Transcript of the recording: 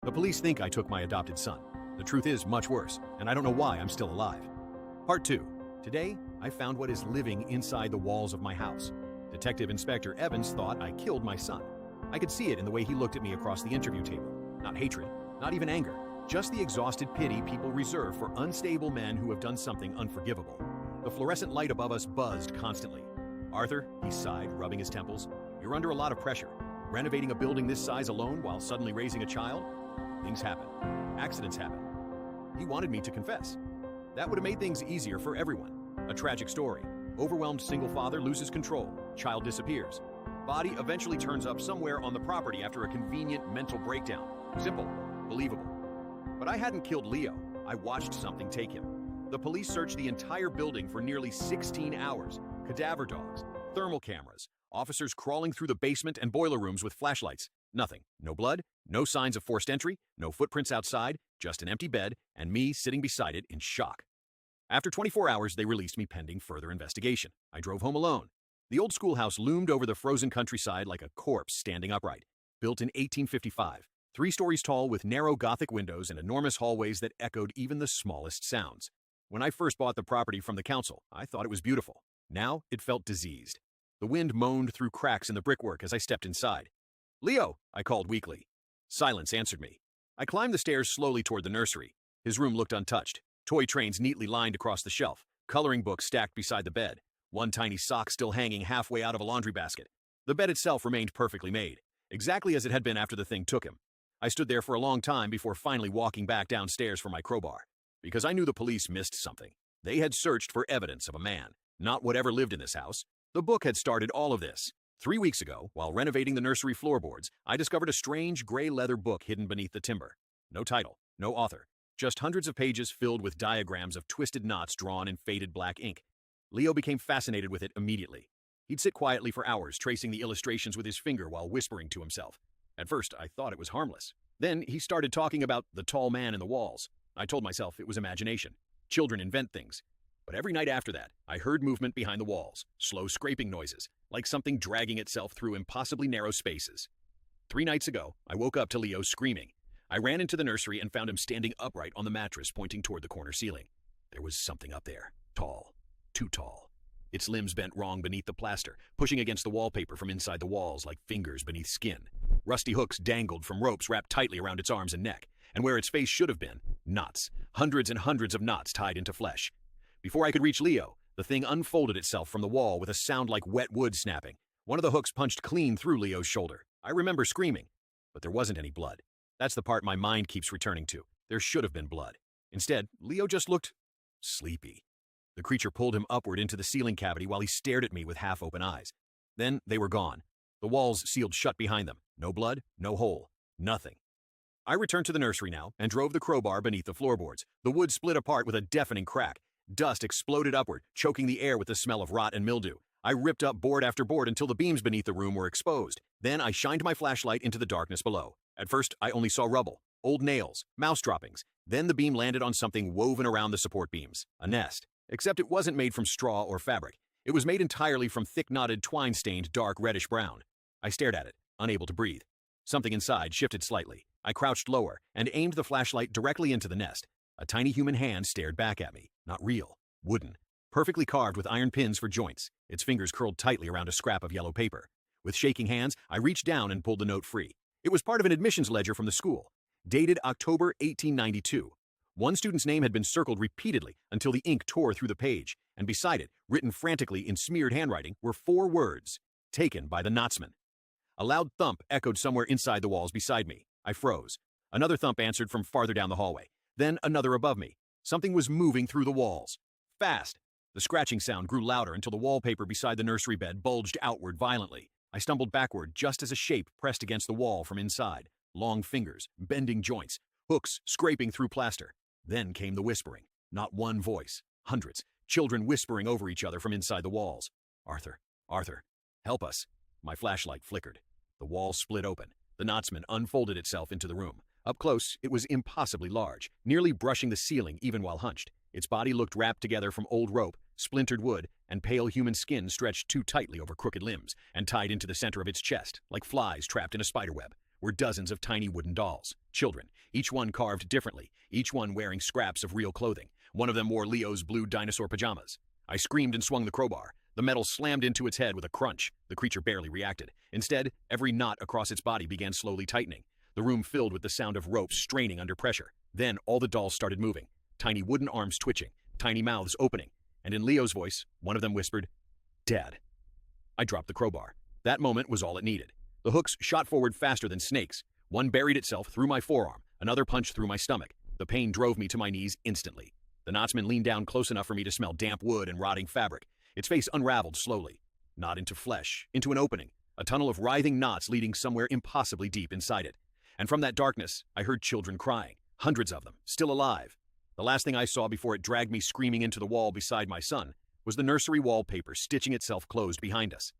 The police think I took my adopted son. The truth is much worse, and I don't know why I'm still alive. Part 2. Today, I found what is living inside the walls of my house. Detective Inspector Evans thought I killed my son. I could see it in the way he looked at me across the interview table. Not hatred, not even anger, just the exhausted pity people reserve for unstable men who have done something unforgivable. The fluorescent light above us buzzed constantly. "Arthur," he sighed, rubbing his temples, "you're under a lot of pressure. Renovating a building this size alone while suddenly raising a child? Things happen. Accidents happen." He wanted me to confess. That would have made things easier for everyone. A tragic story. Overwhelmed single father loses control. Child disappears. Body eventually turns up somewhere on the property after a convenient mental breakdown. Simple. Believable. But I hadn't killed Leo. I watched something take him. The police searched the entire building for nearly 16 hours. Cadaver dogs, thermal cameras, officers crawling through the basement and boiler rooms with flashlights. Nothing. No blood, no signs of forced entry, no footprints outside, just an empty bed, and me sitting beside it in shock. After 24 hours, they released me pending further investigation. I drove home alone. The old schoolhouse loomed over the frozen countryside like a corpse standing upright. Built in 1855, 3 stories tall with narrow Gothic windows and enormous hallways that echoed even the smallest sounds. When I first bought the property from the council, I thought it was beautiful. Now, it felt diseased. The wind moaned through cracks in the brickwork as I stepped inside. "Leo," I called weakly. Silence answered me. I climbed the stairs slowly toward the nursery. His room looked untouched. Toy trains neatly lined across the shelf, coloring books stacked beside the bed, one tiny sock still hanging halfway out of a laundry basket. The bed itself remained perfectly made, exactly as it had been after the thing took him. I stood there for a long time before finally walking back downstairs for my crowbar, because I knew the police missed something. They had searched for evidence of a man, not whatever lived in this house. The book had started all of this. 3 weeks ago, while renovating the nursery floorboards, I discovered a strange gray leather book hidden beneath the timber. No title, no author, just hundreds of pages filled with diagrams of twisted knots drawn in faded black ink. Leo became fascinated with it immediately. He'd sit quietly for hours, tracing the illustrations with his finger while whispering to himself. At first, I thought it was harmless. Then he started talking about the tall man in the walls. I told myself it was imagination. Children invent things. But every night after that, I heard movement behind the walls, slow scraping noises, like something dragging itself through impossibly narrow spaces. 3 nights ago, I woke up to Leo screaming. I ran into the nursery and found him standing upright on the mattress pointing toward the corner ceiling. There was something up there, tall, too tall. Its limbs bent wrong beneath the plaster, pushing against the wallpaper from inside the walls like fingers beneath skin. Rusty hooks dangled from ropes wrapped tightly around its arms and neck, and where its face should have been, knots, hundreds and hundreds of knots tied into flesh. Before I could reach Leo, the thing unfolded itself from the wall with a sound like wet wood snapping. One of the hooks punched clean through Leo's shoulder. I remember screaming, but there wasn't any blood. That's the part my mind keeps returning to. There should have been blood. Instead, Leo just looked sleepy. The creature pulled him upward into the ceiling cavity while he stared at me with half-open eyes. Then they were gone. The walls sealed shut behind them. No blood, no hole, nothing. I returned to the nursery now and drove the crowbar beneath the floorboards. The wood split apart with a deafening crack. Dust exploded upward, choking the air with the smell of rot and mildew. I ripped up board after board until the beams beneath the room were exposed. Then I shined my flashlight into the darkness below. At first, I only saw rubble, old nails, mouse droppings. Then the beam landed on something woven around the support beams. A nest. Except it wasn't made from straw or fabric. It was made entirely from thick-knotted, twine-stained, dark reddish-brown. I stared at it, unable to breathe. Something inside shifted slightly. I crouched lower and aimed the flashlight directly into the nest. A tiny human hand stared back at me. Not real. Wooden. Perfectly carved with iron pins for joints. Its fingers curled tightly around a scrap of yellow paper. With shaking hands, I reached down and pulled the note free. It was part of an admissions ledger from the school. Dated October 1892. One student's name had been circled repeatedly until the ink tore through the page, and beside it, written frantically in smeared handwriting, were 4 words. Taken by the Knotsman. A loud thump echoed somewhere inside the walls beside me. I froze. Another thump answered from farther down the hallway. Then another above me. Something was moving through the walls. Fast. The scratching sound grew louder until the wallpaper beside the nursery bed bulged outward violently. I stumbled backward just as a shape pressed against the wall from inside. Long fingers, bending joints, hooks scraping through plaster. Then came the whispering. Not one voice. Hundreds. Children whispering over each other from inside the walls. "Arthur, Arthur, help us." My flashlight flickered. The wall split open. The Knotsman unfolded itself into the room. Up close, it was impossibly large, nearly brushing the ceiling even while hunched. Its body looked wrapped together from old rope, splintered wood, and pale human skin stretched too tightly over crooked limbs, and tied into the center of its chest, like flies trapped in a spiderweb, were dozens of tiny wooden dolls. Children, each one carved differently, each one wearing scraps of real clothing. One of them wore Leo's blue dinosaur pajamas. I screamed and swung the crowbar. The metal slammed into its head with a crunch. The creature barely reacted. Instead, every knot across its body began slowly tightening. The room filled with the sound of ropes straining under pressure. Then all the dolls started moving, tiny wooden arms twitching, tiny mouths opening. And in Leo's voice, one of them whispered, "Dad." I dropped the crowbar. That moment was all it needed. The hooks shot forward faster than snakes. One buried itself through my forearm, another punched through my stomach. The pain drove me to my knees instantly. The knotsman leaned down close enough for me to smell damp wood and rotting fabric. Its face unraveled slowly, not into flesh, into an opening, a tunnel of writhing knots leading somewhere impossibly deep inside it. And from that darkness, I heard children crying, hundreds of them, still alive. The last thing I saw before it dragged me screaming into the wall beside my son was the nursery wallpaper stitching itself closed behind us.